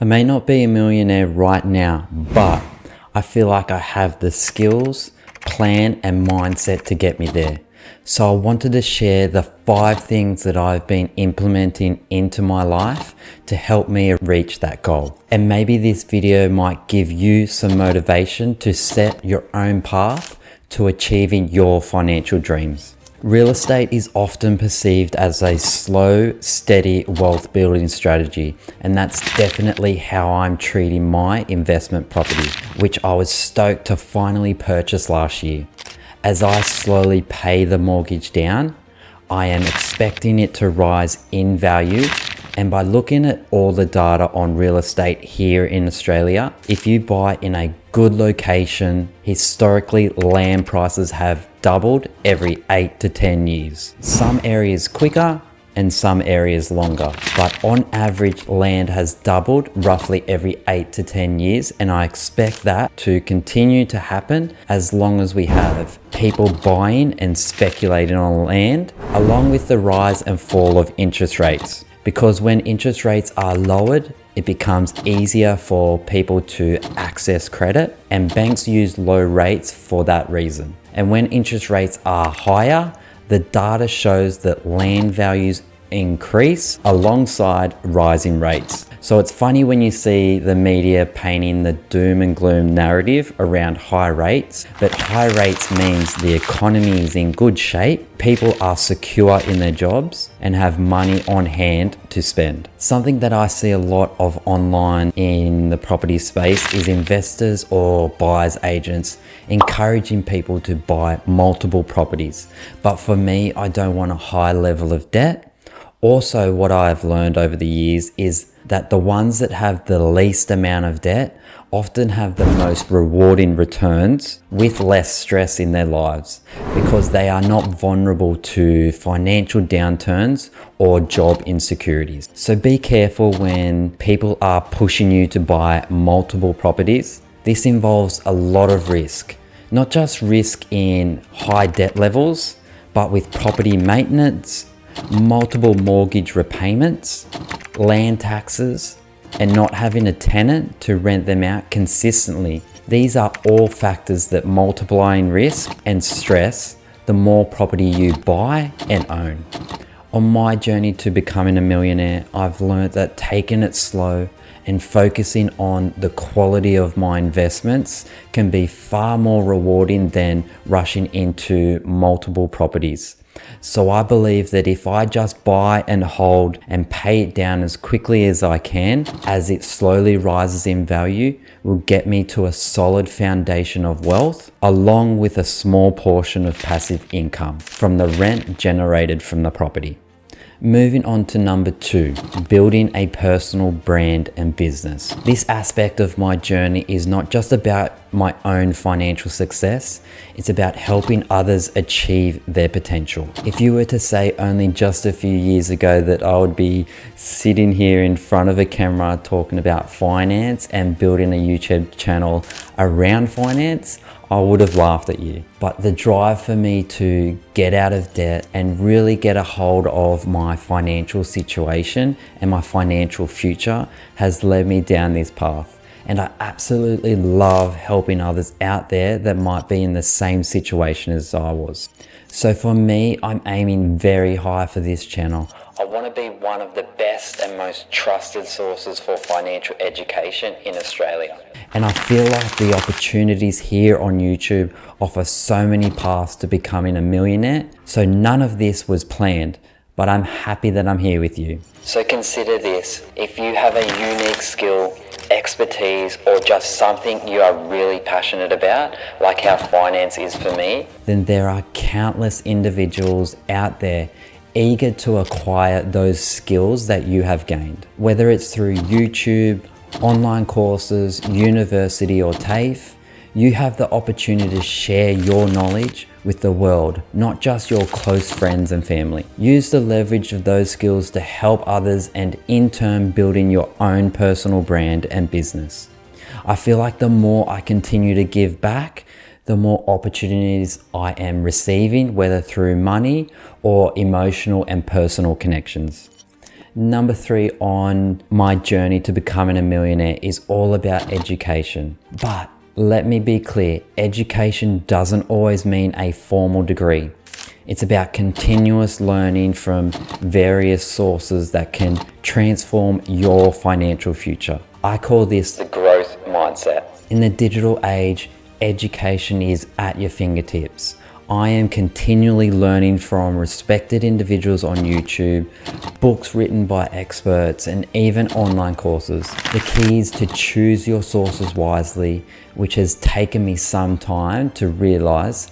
may not be a millionaire right now, but I feel like I have the skills, plan, and mindset to get me there. So I wanted to share the 5 things that I've been implementing into my life to help me reach that goal. And maybe this video might give you some motivation to set your own path to achieving your financial dreams. Real estate is often perceived as a slow, steady wealth building strategy, and that's definitely how I'm treating my investment property, which I was stoked to finally purchase last year. As I slowly pay the mortgage down, I am expecting it to rise in value. And by looking at all the data on real estate here in Australia, if you buy in a good location, historically land prices have doubled every 8 to 10 years. Some areas quicker and some areas longer, but on average land has doubled roughly every 8 to 10 years, and I expect that to continue to happen as long as we have people buying and speculating on land, along with the rise and fall of interest rates. Because when interest rates are lowered, it becomes easier for people to access credit, and banks use low rates for that reason. And when interest rates are higher, the data shows that land values increase alongside rising rates. So it's funny when you see the media painting the doom and gloom narrative around high rates, but high rates means the economy is in good shape, people are secure in their jobs and have money on hand to spend. Something that I see a lot of online in the property space is investors or buyers agents encouraging people to buy multiple properties. But for me, I don't want a high level of debt. Also, what I've learned over the years is that the ones that have the least amount of debt often have the most rewarding returns with less stress in their lives, because they are not vulnerable to financial downturns or job insecurities. So be careful when people are pushing you to buy multiple properties. This involves a lot of risk, not just risk in high debt levels, but with property maintenance, multiple mortgage repayments, land taxes, and not having a tenant to rent them out consistently. These are all factors that multiply in risk and stress the more property you buy and own. On my journey to becoming a millionaire, I've learned that taking it slow and focusing on the quality of my investments can be far more rewarding than rushing into multiple properties. So I believe that if I just buy and hold and pay it down as quickly as I can, as it slowly rises in value, will get me to a solid foundation of wealth, along with a small portion of passive income from the rent generated from the property. Moving on to number 2, building a personal brand and business. This aspect of my journey is not just about my own financial success, it's about helping others achieve their potential. If you were to say only just a few years ago that I would be sitting here in front of a camera talking about finance and building a YouTube channel around finance, I would have laughed at you. But the drive for me to get out of debt and really get a hold of my financial situation and my financial future has led me down this path. And I absolutely love helping others out there that might be in the same situation as I was. So for me, I'm aiming very high for this channel. I want to be one of the best and most trusted sources for financial education in Australia. And I feel like the opportunities here on YouTube offer so many paths to becoming a millionaire. So none of this was planned, but I'm happy that I'm here with you. So consider this: if you have a unique skill, expertise, or just something you are really passionate about, like how finance is for me, then there are countless individuals out there eager to acquire those skills that you have gained. Whether it's through YouTube, online courses, university, or TAFE, you have the opportunity to share your knowledge with the world, not just your close friends and family. Use the leverage of those skills to help others and in turn building your own personal brand and business. I feel like the more I continue to give back, the more opportunities I am receiving, whether through money or emotional and personal connections. Number 3 on my journey to becoming a millionaire is all about education. But let me be clear, education doesn't always mean a formal degree. It's about continuous learning from various sources that can transform your financial future. I call this the growth mindset. In the digital age, education is at your fingertips. I am continually learning from respected individuals on YouTube, books written by experts, and even online courses. The key is to choose your sources wisely, which has taken me some time to realize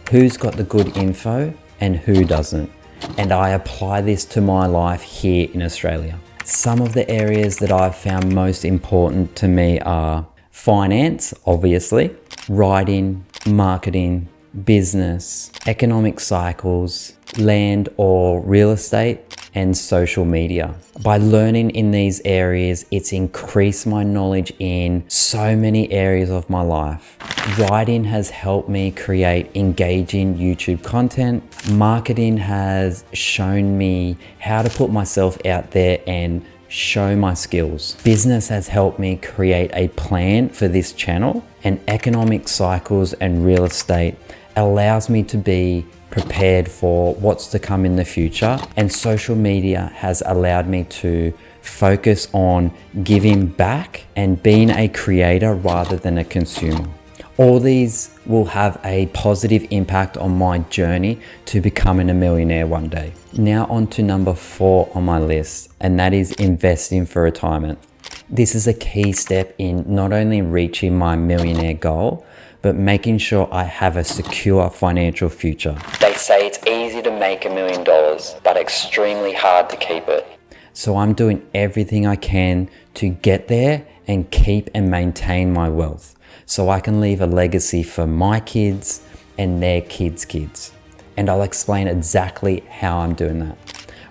who's got the good info and who doesn't. And I apply this to my life here in Australia. Some of the areas that I've found most important to me are finance, obviously, writing, marketing, business, economic cycles, land or real estate, and social media. By learning in these areas, it's increased my knowledge in so many areas of my life. Writing has helped me create engaging YouTube content. Marketing has shown me how to put myself out there and show my skills. Business has helped me create a plan for this channel, and economic cycles and real estate allows me to be prepared for what's to come in the future. And social media has allowed me to focus on giving back and being a creator rather than a consumer. All these will have a positive impact on my journey to becoming a millionaire one day. Now on to number 4 on my list, and that is investing for retirement. This is a key step in not only reaching my millionaire goal, but making sure I have a secure financial future. They say it's easy to make $1 million, but extremely hard to keep it. So I'm doing everything I can to get there and keep and maintain my wealth, so I can leave a legacy for my kids and their kids' kids. And I'll explain exactly how I'm doing that.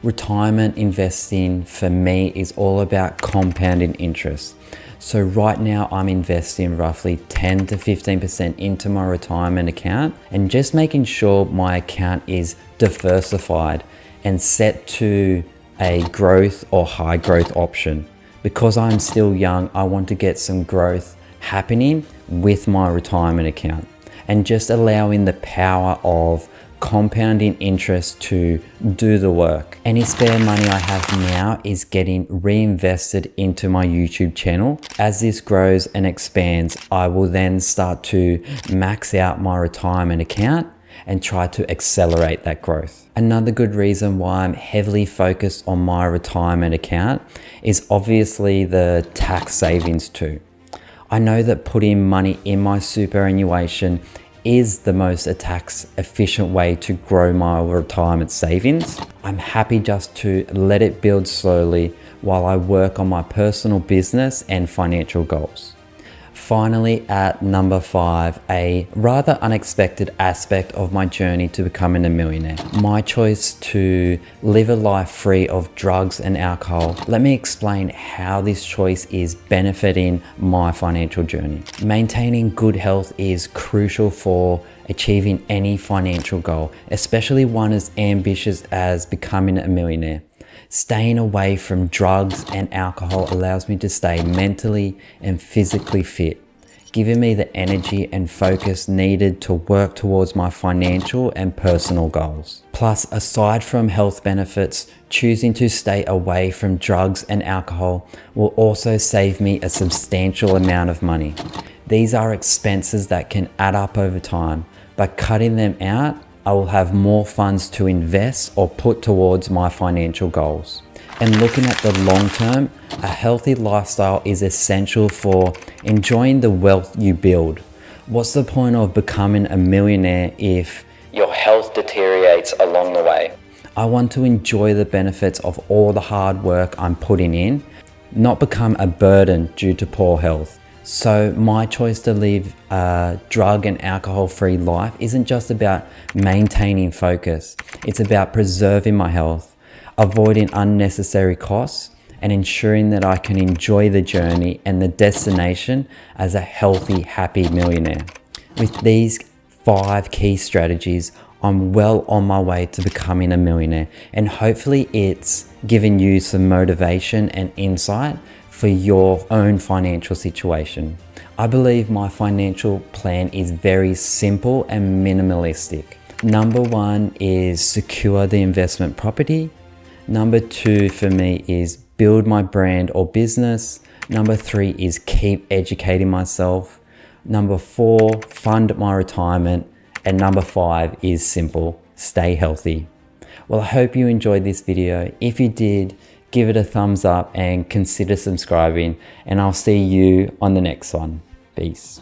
Retirement investing for me is all about compounding interest. So right now I'm investing roughly 10 to 15% into my retirement account, and just making sure my account is diversified and set to a growth or high growth option. Because I'm still young, I want to get some growth happening with my retirement account, and just allowing the power of compounding interest to do the work. Any spare money I have now is getting reinvested into my YouTube channel. As this grows and expands, I will then start to max out my retirement account and try to accelerate that growth. Another good reason why I'm heavily focused on my retirement account is obviously the tax savings too. I know that putting money in my superannuation is the most tax efficient way to grow my retirement savings. I'm happy just to let it build slowly while I work on my personal business and financial goals. Finally, at number 5, a rather unexpected aspect of my journey to becoming a millionaire. My choice to live a life free of drugs and alcohol. Let me explain how this choice is benefiting my financial journey. Maintaining good health is crucial for achieving any financial goal, especially one as ambitious as becoming a millionaire. Staying away from drugs and alcohol allows me to stay mentally and physically fit, giving me the energy and focus needed to work towards my financial and personal goals. Plus, aside from health benefits, choosing to stay away from drugs and alcohol will also save me a substantial amount of money. These are expenses that can add up over time. By cutting them out, I will have more funds to invest or put towards my financial goals. And looking at the long term, a healthy lifestyle is essential for enjoying the wealth you build. What's the point of becoming a millionaire if your health deteriorates along the way? I want to enjoy the benefits of all the hard work I'm putting in, not become a burden due to poor health. So my choice to live a drug and alcohol-free life isn't just about maintaining focus. It's about preserving my health, avoiding unnecessary costs, and ensuring that I can enjoy the journey and the destination as a healthy, happy millionaire. With these 5 key strategies, I'm well on my way to becoming a millionaire, and hopefully it's given you some motivation and insight for your own financial situation. I believe my financial plan is very simple and minimalistic. Number one is secure the investment property. Number two for me is build my brand or business. Number three is keep educating myself. Number four, fund my retirement. And number five is simple, stay healthy. Well, I hope you enjoyed this video. If you did, give it a thumbs up and consider subscribing, and I'll see you on the next one. Peace.